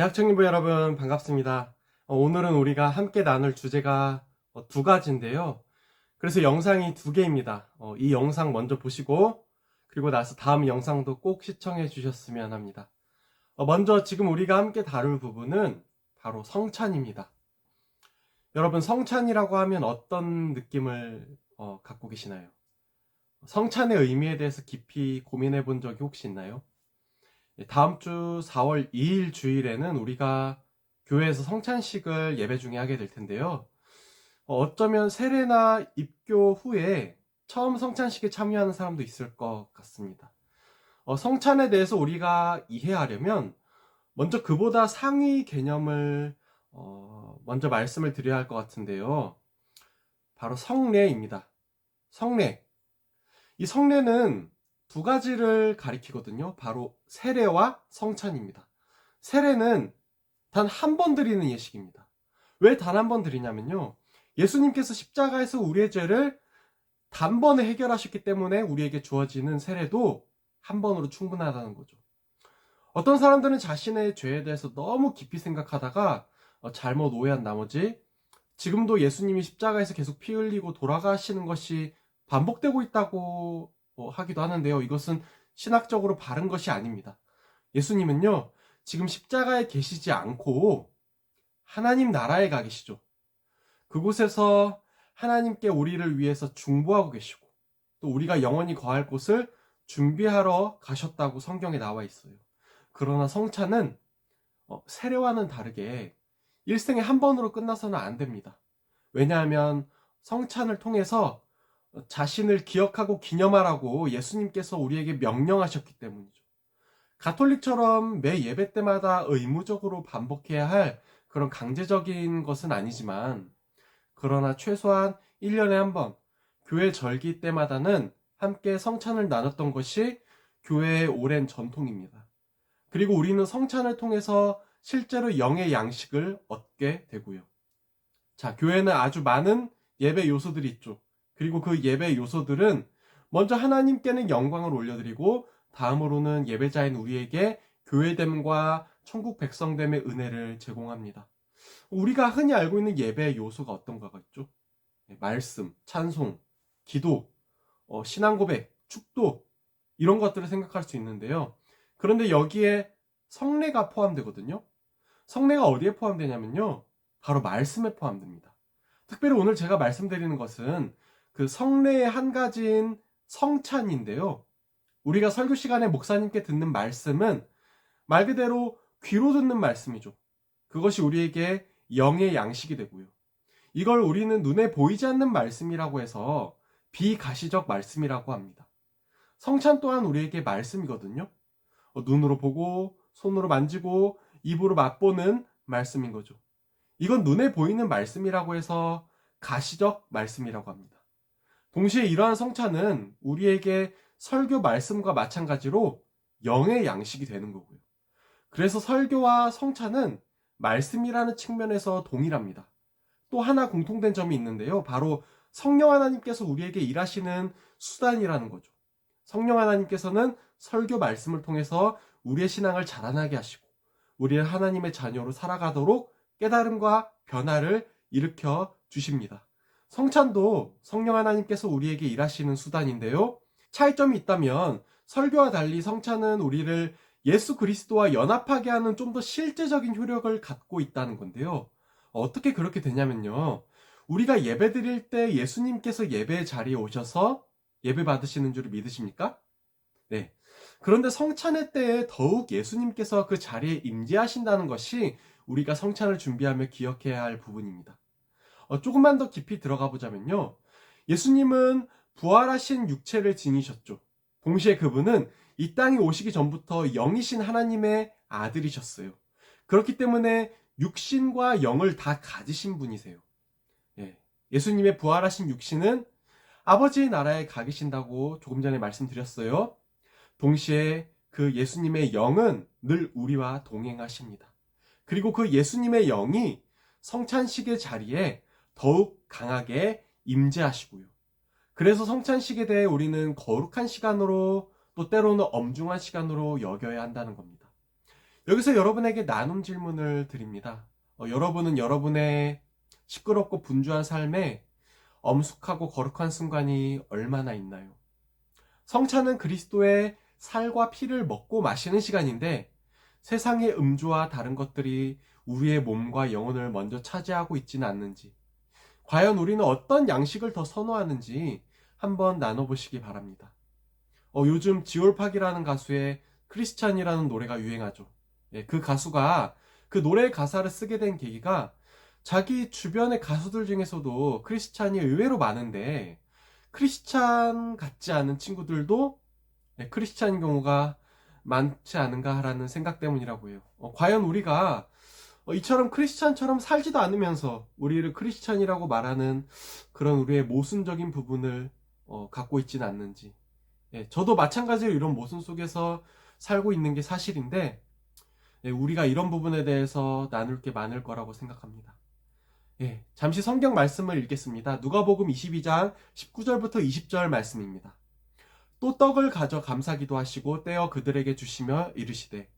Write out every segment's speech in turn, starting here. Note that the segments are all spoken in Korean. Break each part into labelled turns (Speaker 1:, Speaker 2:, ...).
Speaker 1: 대학청년부 여러분 반갑습니다. 오늘은 우리가 함께 나눌 주제가 두 가지인데요. 그래서 영상이 두 개입니다. 이 영상 먼저 보시고 그리고 나서 다음 영상도 꼭 시청해 주셨으면 합니다. 먼저 지금 우리가 함께 다룰 부분은 바로 성찬입니다. 여러분, 성찬이라고 하면 어떤 느낌을 갖고 계시나요? 성찬의 의미에 대해서 깊이 고민해 본 적이 혹시 있나요? 다음 주 4월 2일 주일에는 우리가 교회에서 성찬식을 예배 중에 하게 될 텐데요. 어쩌면 세례나 입교 후에 처음 성찬식에 참여하는 사람도 있을 것 같습니다. 성찬에 대해서 우리가 이해하려면 먼저 그보다 상위 개념을 먼저 말씀을 드려야 할 것 같은데요. 바로 성례입니다. 성례. 이 성례는 두 가지를 가리키거든요. 바로 세례와 성찬입니다. 세례는 단 한 번 드리는 예식입니다. 왜 단 한 번 드리냐면요. 예수님께서 십자가에서 우리의 죄를 단번에 해결하셨기 때문에 우리에게 주어지는 세례도 한 번으로 충분하다는 거죠. 어떤 사람들은 자신의 죄에 대해서 너무 깊이 생각하다가 잘못 오해한 나머지 지금도 예수님이 십자가에서 계속 피 흘리고 돌아가시는 것이 반복되고 있다고 하기도 하는데요. 이것은 신학적으로 바른 것이 아닙니다. 예수님은요, 지금 십자가에 계시지 않고 하나님 나라에 가 계시죠. 그곳에서 하나님께 우리를 위해서 중보하고 계시고 또 우리가 영원히 거할 곳을 준비하러 가셨다고 성경에 나와 있어요. 그러나 성찬은 세례와는 다르게 일생에 한 번으로 끝나서는 안 됩니다. 왜냐하면 성찬을 통해서 자신을 기억하고 기념하라고 예수님께서 우리에게 명령하셨기 때문이죠. 가톨릭처럼 매 예배 때마다 의무적으로 반복해야 할 그런 강제적인 것은 아니지만, 그러나 최소한 1년에 한 번 교회 절기 때마다는 함께 성찬을 나눴던 것이 교회의 오랜 전통입니다. 그리고 우리는 성찬을 통해서 실제로 영의 양식을 얻게 되고요. 자, 교회는 아주 많은 예배 요소들이 있죠. 그리고 그 예배 요소들은 먼저 하나님께는 영광을 올려드리고 다음으로는 예배자인 우리에게 교회됨과 천국 백성됨의 은혜를 제공합니다. 우리가 흔히 알고 있는 예배 요소가 어떤 거가 있죠? 말씀, 찬송, 기도, 신앙 고백, 축도, 이런 것들을 생각할 수 있는데요. 그런데 여기에 성례가 포함되거든요. 성례가 어디에 포함되냐면요, 바로 말씀에 포함됩니다. 특별히 오늘 제가 말씀드리는 것은 그 성례의 한 가지인 성찬인데요. 우리가 설교 시간에 목사님께 듣는 말씀은 말 그대로 귀로 듣는 말씀이죠. 그것이 우리에게 영의 양식이 되고요. 이걸 우리는 눈에 보이지 않는 말씀이라고 해서 비가시적 말씀이라고 합니다. 성찬 또한 우리에게 말씀이거든요. 눈으로 보고 손으로 만지고 입으로 맛보는 말씀인 거죠. 이건 눈에 보이는 말씀이라고 해서 가시적 말씀이라고 합니다. 동시에 이러한 성찬은 우리에게 설교 말씀과 마찬가지로 영의 양식이 되는 거고요. 그래서 설교와 성찬은 말씀이라는 측면에서 동일합니다. 또 하나 공통된 점이 있는데요. 바로 성령 하나님께서 우리에게 일하시는 수단이라는 거죠. 성령 하나님께서는 설교 말씀을 통해서 우리의 신앙을 자라나게 하시고 우리를 하나님의 자녀로 살아가도록 깨달음과 변화를 일으켜 주십니다. 성찬도 성령 하나님께서 우리에게 일하시는 수단인데요. 차이점이 있다면 설교와 달리 성찬은 우리를 예수 그리스도와 연합하게 하는 좀 더 실제적인 효력을 갖고 있다는 건데요. 어떻게 그렇게 되냐면요. 우리가 예배 드릴 때 예수님께서 예배 자리에 오셔서 예배 받으시는 줄 믿으십니까? 네. 그런데 성찬의 때에 더욱 예수님께서 그 자리에 임재하신다는 것이 우리가 성찬을 준비하며 기억해야 할 부분입니다. 조금만 더 깊이 들어가 보자면요. 예수님은 부활하신 육체를 지니셨죠. 동시에 그분은 이 땅에 오시기 전부터 영이신 하나님의 아들이셨어요. 그렇기 때문에 육신과 영을 다 가지신 분이세요. 예수님의 부활하신 육신은 아버지의 나라에 가 계신다고 조금 전에 말씀드렸어요. 동시에 그 예수님의 영은 늘 우리와 동행하십니다. 그리고 그 예수님의 영이 성찬식의 자리에 더욱 강하게 임재하시고요. 그래서 성찬식에 대해 우리는 거룩한 시간으로 또 때로는 엄중한 시간으로 여겨야 한다는 겁니다. 여기서 여러분에게 나눔 질문을 드립니다. 여러분은 여러분의 시끄럽고 분주한 삶에 엄숙하고 거룩한 순간이 얼마나 있나요? 성찬은 그리스도의 살과 피를 먹고 마시는 시간인데 세상의 음주와 다른 것들이 우리의 몸과 영혼을 먼저 차지하고 있지는 않는지, 과연 우리는 어떤 양식을 더 선호하는지 한번 나눠보시기 바랍니다. 요즘 지올팍이라는 가수의 크리스찬이라는 노래가 유행하죠. 그 가수가 그 노래 가사를 쓰게 된 계기가 자기 주변의 가수들 중에서도 크리스찬이 의외로 많은데 크리스찬 같지 않은 친구들도 크리스찬인 경우가 많지 않은가라는 생각 때문이라고 해요. 과연 우리가 이처럼 크리스찬처럼 살지도 않으면서 우리를 크리스찬이라고 말하는 그런 우리의 모순적인 부분을 갖고 있지는 않는지. 저도 마찬가지로 이런 모순 속에서 살고 있는 게 사실인데 우리가 이런 부분에 대해서 나눌 게 많을 거라고 생각합니다. 잠시 성경 말씀을 읽겠습니다. 누가복음 22장 19절부터 20절 말씀입니다. 또 떡을 가져 감사기도 하시고 떼어 그들에게 주시며 이르시되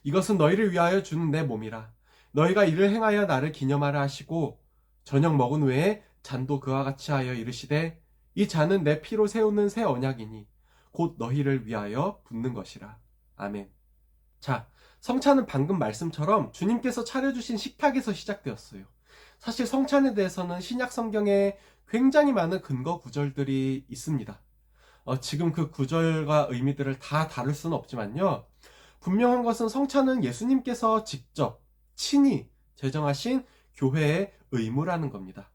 Speaker 1: 이것은 너희를 위하여 주는 내 몸이라. 너희가 이를 행하여 나를 기념하라 하시고 저녁 먹은 후에 잔도 그와 같이 하여 이르시되 이 잔은 내 피로 세우는 새 언약이니 곧 너희를 위하여 붓는 것이라. 아멘. 자, 성찬은 방금 말씀처럼 주님께서 차려주신 식탁에서 시작되었어요. 사실 성찬에 대해서는 신약 성경에 굉장히 많은 근거 구절들이 있습니다. 지금 그 구절과 의미들을 다 다룰 수는 없지만요. 분명한 것은 성찬은 예수님께서 직접 친히 제정하신 교회의 의무라는 겁니다.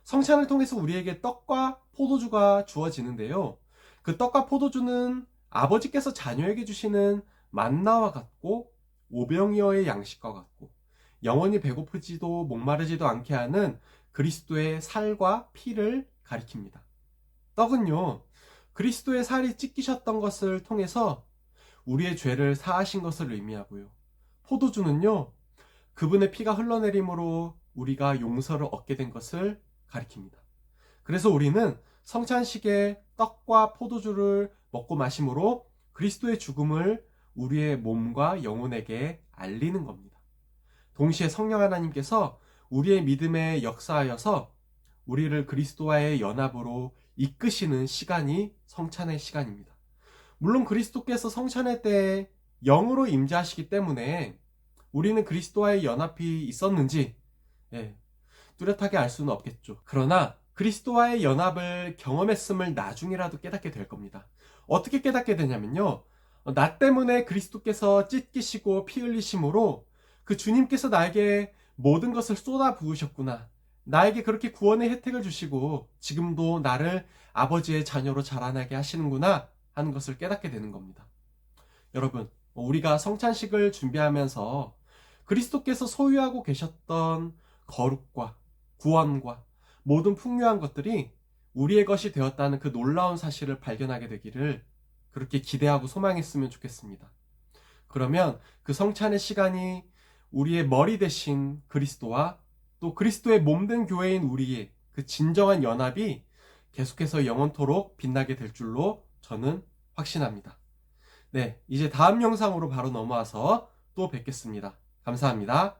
Speaker 1: 성찬을 통해서 우리에게 떡과 포도주가 주어지는데요. 그 떡과 포도주는 아버지께서 자녀에게 주시는 만나와 같고 오병이어의 양식과 같고 영원히 배고프지도 목마르지도 않게 하는 그리스도의 살과 피를 가리킵니다. 떡은요, 그리스도의 살이 찢기셨던 것을 통해서 우리의 죄를 사하신 것을 의미하고요. 포도주는요, 그분의 피가 흘러내림으로 우리가 용서를 얻게 된 것을 가리킵니다. 그래서 우리는 성찬식에 떡과 포도주를 먹고 마심으로 그리스도의 죽음을 우리의 몸과 영혼에게 알리는 겁니다. 동시에 성령 하나님께서 우리의 믿음에 역사하여서 우리를 그리스도와의 연합으로 이끄시는 시간이 성찬의 시간입니다. 물론 그리스도께서 성찬의 때에 영으로 임재하시기 때문에 우리는 그리스도와의 연합이 있었는지 뚜렷하게 알 수는 없겠죠. 그러나 그리스도와의 연합을 경험했음을 나중이라도 깨닫게 될 겁니다. 어떻게 깨닫게 되냐면요, 나 때문에 그리스도께서 찢기시고 피 흘리심으로 그 주님께서 나에게 모든 것을 쏟아 부으셨구나, 나에게 그렇게 구원의 혜택을 주시고 지금도 나를 아버지의 자녀로 자라나게 하시는구나 하는 것을 깨닫게 되는 겁니다. 여러분, 우리가 성찬식을 준비하면서 그리스도께서 소유하고 계셨던 거룩과 구원과 모든 풍요한 것들이 우리의 것이 되었다는 그 놀라운 사실을 발견하게 되기를 그렇게 기대하고 소망했으면 좋겠습니다. 그러면 그 성찬의 시간이 우리의 머리 대신 그리스도와 또 그리스도의 몸된 교회인 우리의 그 진정한 연합이 계속해서 영원토록 빛나게 될 줄로 저는 확신합니다. 이제 다음 영상으로 바로 넘어와서 또 뵙겠습니다. 감사합니다.